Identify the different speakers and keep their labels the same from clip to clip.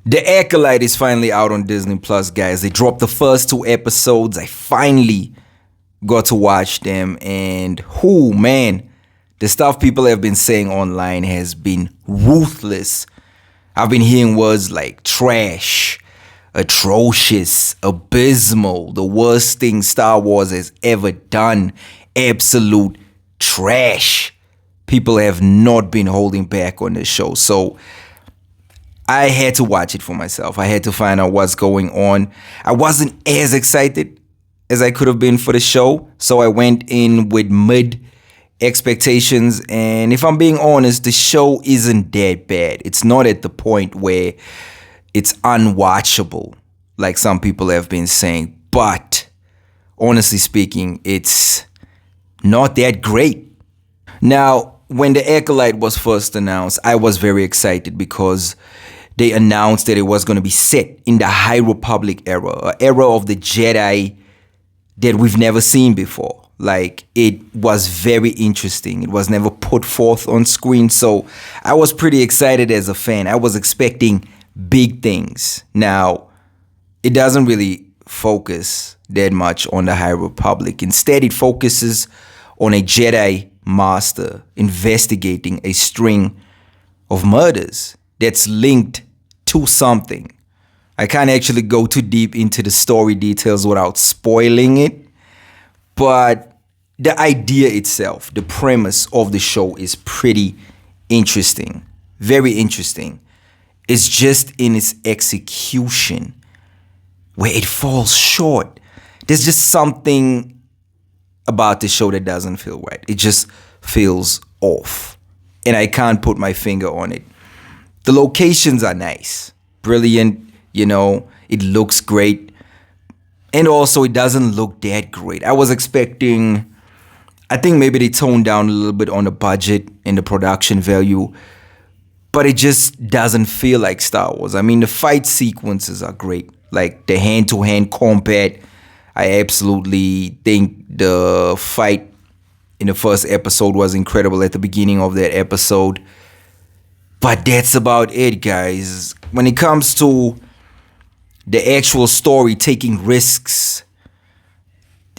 Speaker 1: The Acolyte is finally out on Disney Plus, guys. They dropped the first 2 episodes. I finally got to watch them, and man, the stuff people have been saying online has been ruthless. I've been hearing words like trash, atrocious, abysmal, the worst thing Star Wars has ever done, absolute trash. People have not been holding back on this show, so I had to watch it for myself. I had to find out what's going on. I wasn't as excited as I could have been for the show, so I went in with mid expectations, and if I'm being honest, the show isn't that bad. It's not at the point where it's unwatchable like some people have been saying, but honestly speaking, it's not that great. Now, when the Acolyte was first announced, I was very excited because they announced that it was going to be set in the High Republic era, an era of the Jedi that we've never seen before. Like, it was very interesting. It was never put forth on screen, so I was pretty excited as a fan. I was expecting big things. Now, it doesn't really focus that much on the High Republic. Instead, it focuses on a Jedi master investigating a string of murders that's linked to something. I can't actually go too deep into the story details without spoiling it, but the idea itself, the premise of the show is pretty interesting, very interesting. It's just in its execution where it falls short. There's just something about the show that doesn't feel right. It just feels off, and I can't put my finger on it. The locations are nice, brilliant, it looks great, and also it doesn't look that great. I was expecting, I think maybe they toned down a little bit on the budget and the production value, but it just doesn't feel like Star Wars. I mean, the fight sequences are great, like the hand-to-hand combat. I absolutely think the fight in the first episode was incredible at the beginning of that episode. But that's about it, guys. When it comes to the actual story, taking risks,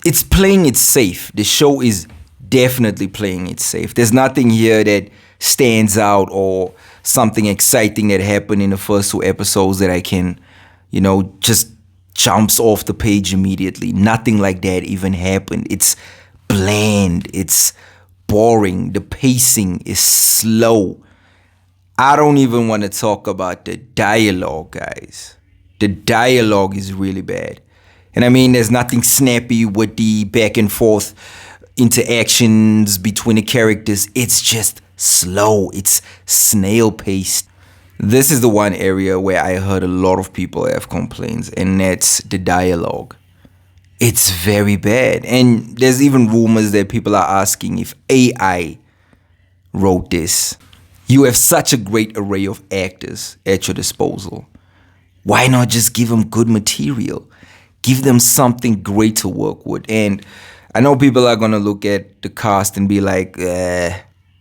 Speaker 1: it's playing it safe. The show is definitely playing it safe. There's nothing here that stands out or something exciting that happened in the first 2 episodes that I can, just jumps off the page immediately. Nothing like that even happened. It's bland. It's boring. The pacing is slow. I don't even want to talk about the dialogue, guys. The dialogue is really bad. And I mean, there's nothing snappy with the back and forth interactions between the characters. It's just slow. It's snail-paced. This is the one area where I heard a lot of people have complaints, and that's the dialogue. It's very bad. And there's even rumors that people are asking if AI wrote this. You have such a great array of actors at your disposal. Why not just give them good material? Give them something great to work with. And I know people are going to look at the cast and be like,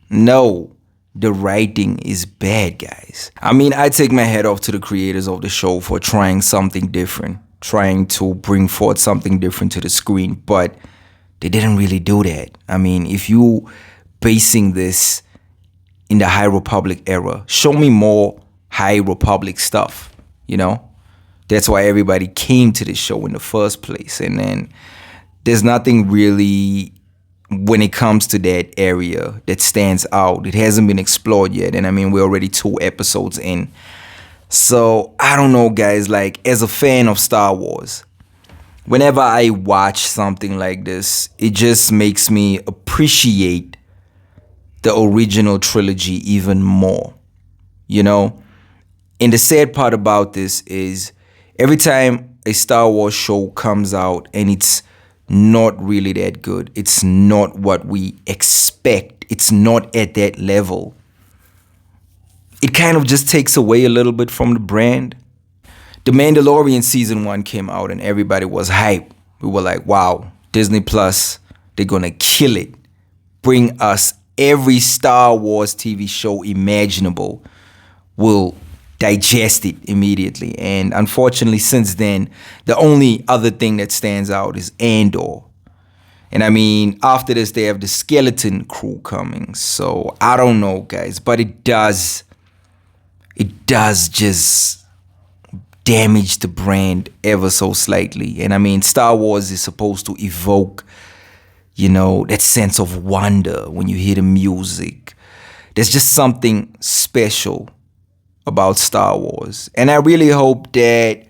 Speaker 1: no, the writing is bad, guys. I mean, I take my hat off to the creators of the show for trying something different, trying to bring forth something different to the screen, but they didn't really do that. I mean, if you basing this in the High Republic era, show me more High Republic stuff, That's why everybody came to this show in the first place. And then there's nothing really, when it comes to that area, that stands out. It hasn't been explored yet. And I mean, we're already 2 episodes in. So I don't know, guys, like, as a fan of Star Wars, whenever I watch something like this, it just makes me appreciate the original trilogy even more, And the sad part about this is every time a Star Wars show comes out and it's not really that good, it's not what we expect, it's not at that level, it kind of just takes away a little bit from the brand. The Mandalorian season 1 came out and everybody was hyped. We were like, wow, Disney Plus, they're gonna kill it. Bring us every Star Wars TV show imaginable. We'll digest it immediately. And unfortunately, since then, the only other thing that stands out is Andor. And I mean, after this, they have the Skeleton Crew coming. So I don't know, guys, but it does just damage the brand ever so slightly. And I mean, Star Wars is supposed to evoke, that sense of wonder when you hear the music. There's just something special about Star Wars. And I really hope that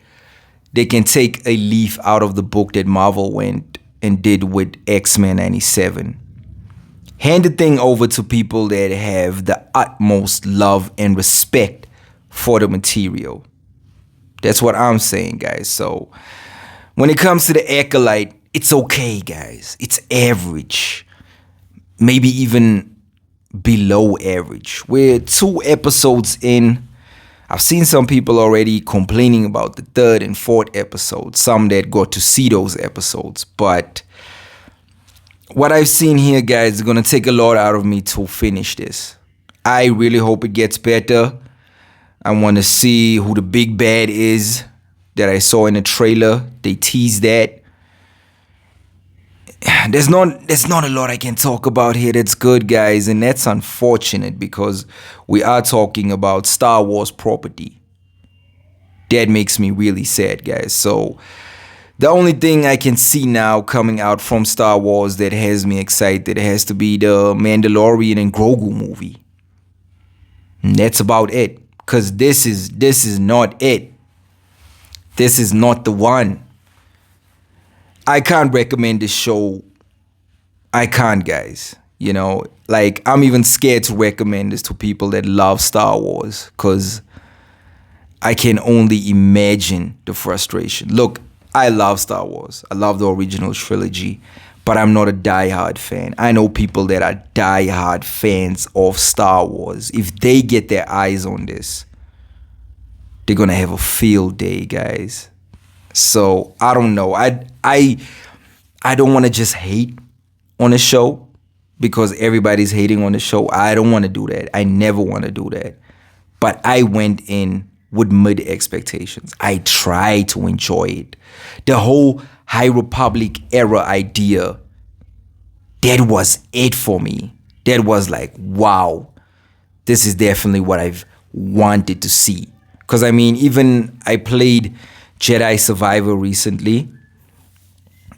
Speaker 1: they can take a leaf out of the book that Marvel went and did with X-Men 97. Hand the thing over to people that have the utmost love and respect for the material. That's what I'm saying, guys. So when it comes to the Acolyte, it's okay, guys. It's average. Maybe even below average. We're 2 episodes in. I've seen some people already complaining about the 3rd and 4th episode. Some that got to see those episodes. But what I've seen here, guys, is going to take a lot out of me to finish this. I really hope it gets better. I want to see who the big bad is that I saw in the trailer. They teased that. There's not a lot I can talk about here that's good, guys, and that's unfortunate because we are talking about Star Wars property. That makes me really sad, guys. So the only thing I can see now coming out from Star Wars that has me excited has to be the Mandalorian and Grogu movie. And that's about it. Because this is not it. This is not the one. I can't recommend this show. I can't, guys. I'm even scared to recommend this to people that love Star Wars. Because I can only imagine the frustration. Look, I love Star Wars. I love the original trilogy. But I'm not a diehard fan. I know people that are diehard fans of Star Wars. If they get their eyes on this, they're gonna have a field day, guys. So I don't know. I don't want to just hate on the show because everybody's hating on the show. I don't want to do that. I never want to do that. But I went in with mid expectations. I tried to enjoy it. The whole High Republic era idea, that was it for me. That was like, wow, this is definitely what I've wanted to see. Because I mean, even I played Jedi Survivor recently,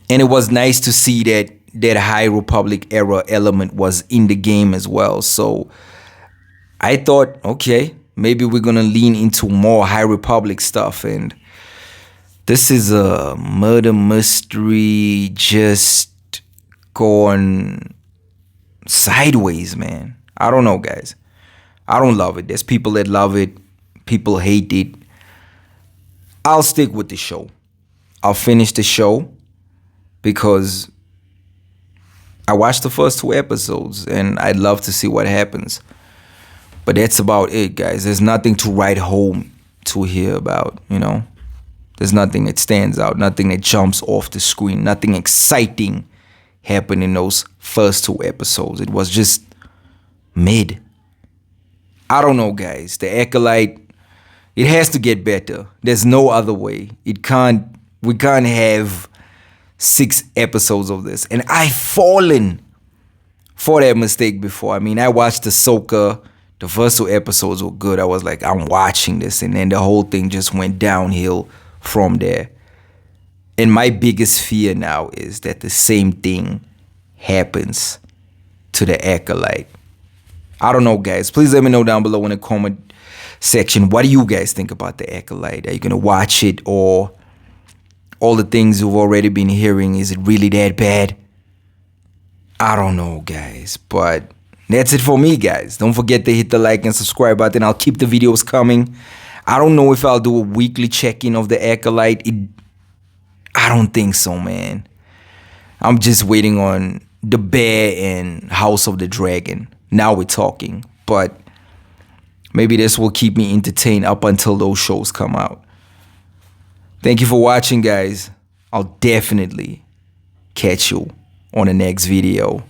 Speaker 1: and it was nice to see that High Republic era element was in the game as well. So I thought, okay, maybe we're gonna lean into more High Republic stuff, and this is a murder mystery just going sideways, man. I don't know, guys. I don't love it. There's people that love it. People hate it. I'll stick with the show. I'll finish the show because I watched the first 2 episodes and I'd love to see what happens. But that's about it, guys. There's nothing to write home to hear about, There's nothing that stands out, nothing that jumps off the screen, nothing exciting happened in those first 2 episodes. It was just mid. I don't know, guys. The Acolyte, it has to get better. There's no other way. We can't have 6 episodes of this. And I've fallen for that mistake before. I mean, I watched Ahsoka. The first 2 episodes were good. I was like, I'm watching this. And then the whole thing just went downhill from there. And my biggest fear now is that the same thing happens to the Acolyte. I don't know, guys. Please let me know down below in the comment section. What do you guys think about the Acolyte? Are you going to watch it, or all the things you've already been hearing, is it really that bad? I don't know, guys. But that's it for me, guys. Don't forget to hit the like and subscribe button. I'll keep the videos coming. I don't know if I'll do a weekly check-in of the Acolyte. I don't think so, man. I'm just waiting on The Bear and House of the Dragon. Now we're talking. But maybe this will keep me entertained up until those shows come out. Thank you for watching, guys. I'll definitely catch you on the next video.